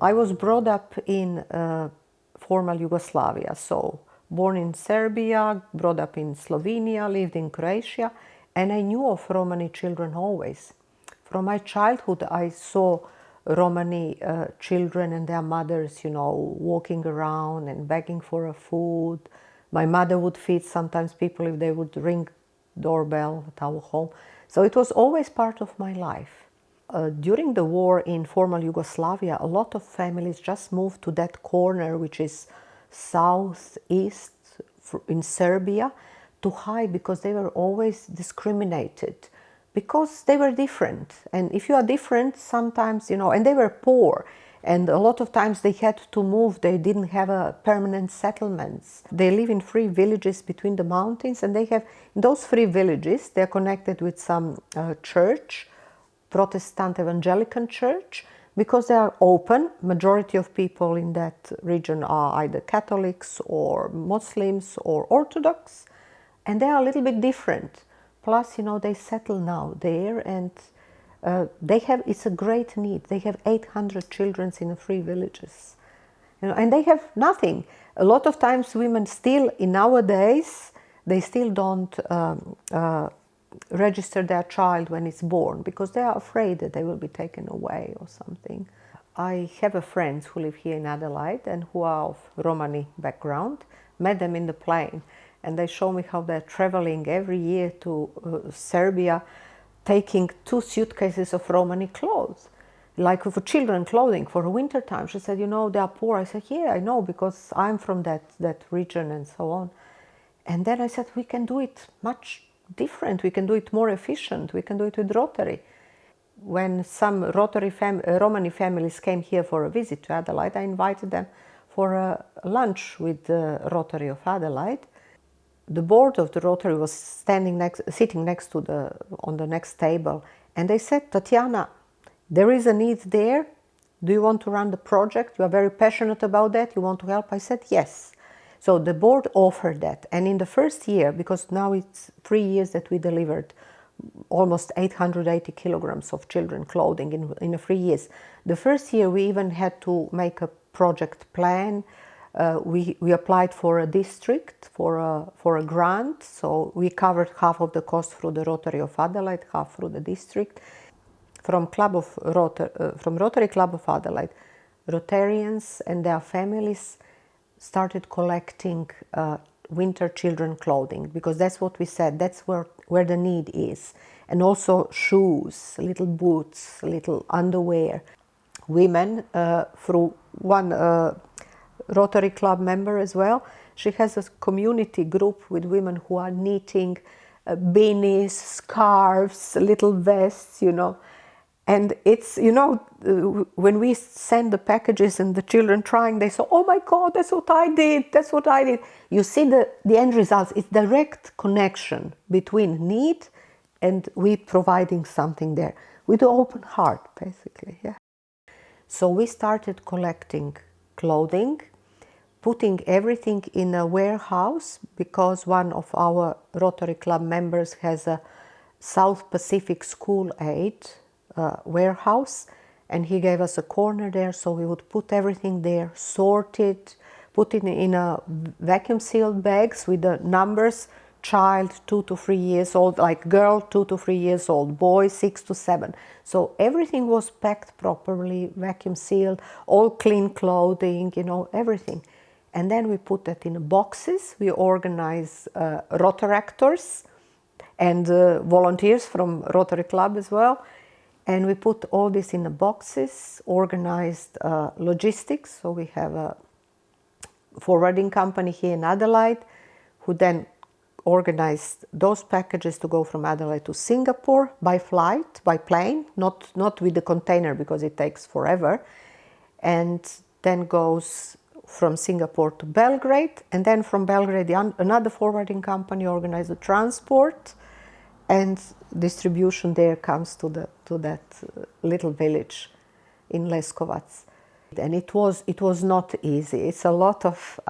I was brought up in former Yugoslavia, so born in Serbia, brought up in Slovenia, lived in Croatia, and I knew of Romani children always. From my childhood, I saw Romani children and their mothers, walking around and begging for a food. My mother would feed sometimes people if they would ring doorbell at our home. So it was always part of my life. During the war in former Yugoslavia, a lot of families just moved to that corner, which is southeast in Serbia, to hide because they were always discriminated, because they were different. And if you are different, sometimes, and they were poor. And a lot of times they had to move. They didn't have a permanent settlements. They live in 3 villages between the mountains, and they have, in those 3 villages, they're connected with some church, Protestant Evangelical church, because they are open. Majority of people in that region are either Catholics or Muslims or Orthodox, and they are a little bit different. Plus, they settle now there, and it's a great need. They have 800 children in the 3 villages, and they have nothing. A lot of times women still, in nowadays, they still don't register their child when it's born because they are afraid that they will be taken away or something. I have friends who live here in Adelaide and who are of Romani background. Met them in the plane, and they show me how they're traveling every year to Serbia, taking 2 suitcases of Romani clothes, like for children clothing for winter time. She said, they are poor. I said, yeah, I know, because I'm from that region and so on. And then I said, we can do it much different. We can do it more efficient. We can do it with Rotary. When some Romani families came here for a visit to Adelaide, I invited them for a lunch with the Rotary of Adelaide. The board of the Rotary was sitting next to on the next table, and they said, Tatjana, there is a need there. Do you want to run the project? You are very passionate about that. You want to help? I said, yes. So the board offered that. And in the first year, because now it's 3 years that we delivered almost 880 kilograms of children clothing in 3 years. The first year we even had to make a project plan. We applied for a district, for a grant, so we covered half of the cost through the Rotary of Adelaide, half through the district. From Rotary Club of Adelaide, Rotarians and their families started collecting winter children clothing, because that's what we said, that's where the need is. And also shoes, little boots, little underwear. Women, through one Rotary Club member as well, she has a community group with women who are knitting beanies, scarves, little vests, And it's, when we send the packages and the children trying, they say, oh my God, that's what I did, that's what I did. You see the end results. It's direct connection between need and we providing something there with an open heart, basically, yeah. So we started collecting clothing, putting everything in a warehouse, because one of our Rotary Club members has a South Pacific School Aid warehouse, and he gave us a corner there, so we would put everything there, sort it, put it in a vacuum sealed bags with the numbers, child 2 to 3 years old, like girl 2 to 3 years old, boy 6 to 7. So everything was packed properly, vacuum sealed, all clean clothing, everything. And then we put that in boxes. We organize Rotaractors and volunteers from Rotary Club as well. And we put all this in the boxes, organized logistics. So we have a forwarding company here in Adelaide who then organized those packages to go from Adelaide to Singapore by flight, by plane, not with the container because it takes forever. And then goes from Singapore to Belgrade. And then from Belgrade, another forwarding company organized the transport, and distribution there comes to that little village in Leskovac. And it was not easy. It's a lot of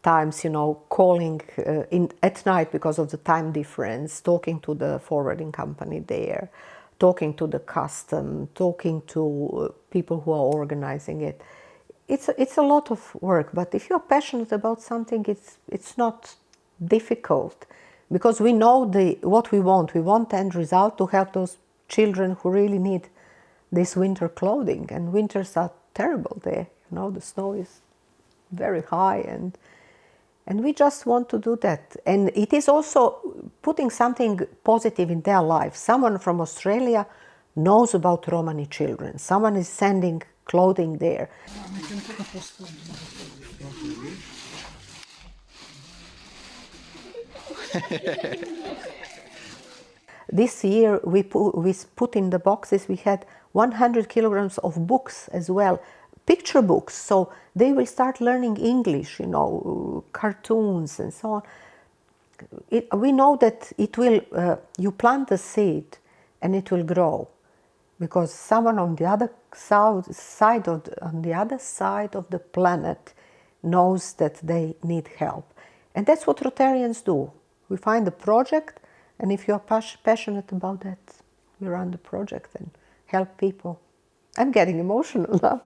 times, calling at night because of the time difference, talking to the forwarding company there, talking to the custom, talking to people who are organizing it. It's a lot of work, but if you're passionate about something, it's not difficult, because we know what we want. We want the end result to help those children who really need this winter clothing, and winters are terrible there. You know, the snow is very high, and we just want to do that. And it is also putting something positive in their life. Someone from Australia knows about Romani children. Someone is sending clothing there. This year we put in the boxes, we had 100 kilograms of books as well, picture books, so they will start learning English, you know, cartoons and so on. We know that it will, you plant the seed and it will grow, because someone on the other side of the planet knows that they need help. And that's what Rotarians do. We find a project, and if you're passionate about that, we run the project and help people. I'm getting emotional now.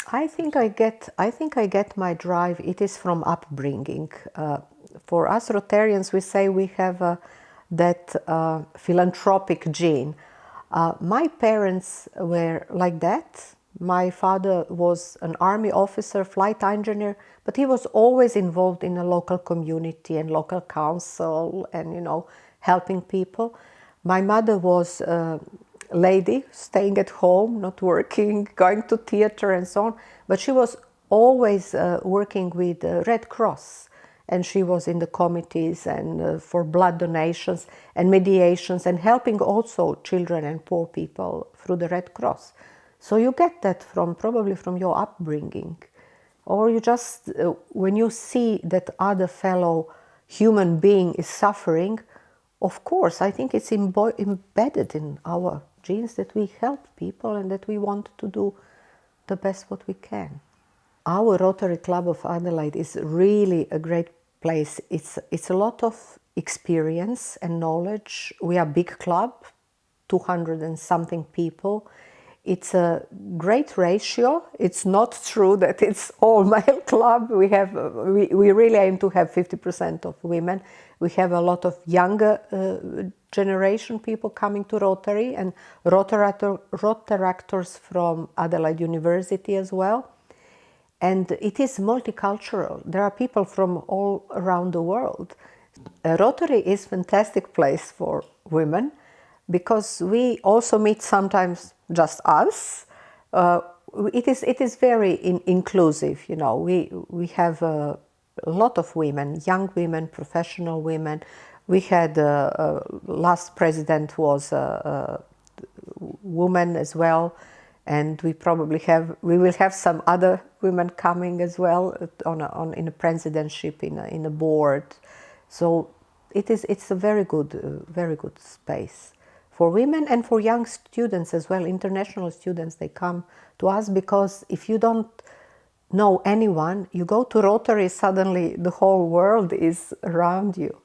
I think I get my drive. It is from upbringing. For us Rotarians, we say we have that philanthropic gene. My parents were like that. My father was an army officer, flight engineer, but he was always involved in a local community and local council and, you know, helping people. My mother was a lady, staying at home, not working, going to theater and so on, but she was always working with Red Cross, and she was in the committees and for blood donations and mediations and helping also children and poor people through the Red Cross. So you get that probably from your upbringing, or you just, when you see that other fellow human being is suffering, of course, I think it's embedded in our genes that we help people and that we want to do the best what we can. Our Rotary Club of Adelaide is really a great place. It's a lot of experience and knowledge. We are a big club, 200 and something people. It's a great ratio. It's not true that it's all male club. We really aim to have 50% of women. We have a lot of younger generation people coming to Rotary, and Rotaractors from Adelaide University as well. And it is multicultural. There are people from all around the world. Rotary is a fantastic place for women, because we also meet sometimes just us. It is very inclusive, you know. We have a lot of women, young women, professional women. We had last president was a woman as well, and we will have some other women coming as well in a presidentship, in a board. So it's a very good space for women and for young students as well. International students, they come to us because if you don't know anyone, you go to Rotary, suddenly the whole world is around you.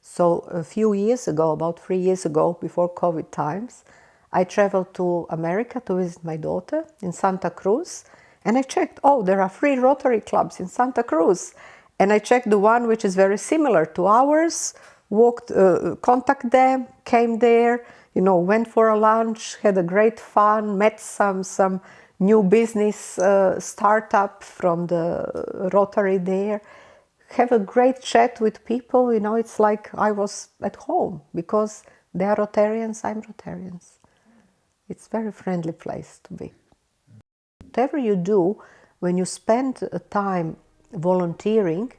So a few years ago, about 3 years ago, before COVID times, I traveled to America to visit my daughter in Santa Cruz, and I checked, oh, there are 3 Rotary clubs in Santa Cruz. And I checked the one which is very similar to ours, contact them, came there, you know, went for a lunch, had a great fun, met some new business startup from the Rotary there, have a great chat with people, you know, it's like I was at home, because they are Rotarians, I'm Rotarians. It's a very friendly place to be. Whatever you do, when you spend time volunteering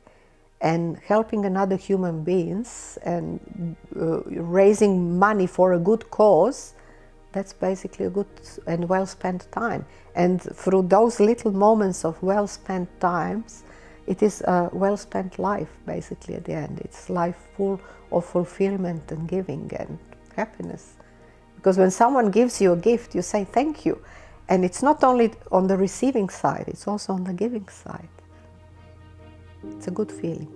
and helping another human beings and raising money for a good cause, that's basically a good and well-spent time. And through those little moments of well-spent times, it is a well-spent life, basically, at the end. It's life full of fulfillment and giving and happiness. Because when someone gives you a gift, you say thank you. And it's not only on the receiving side, it's also on the giving side. It's a good feeling.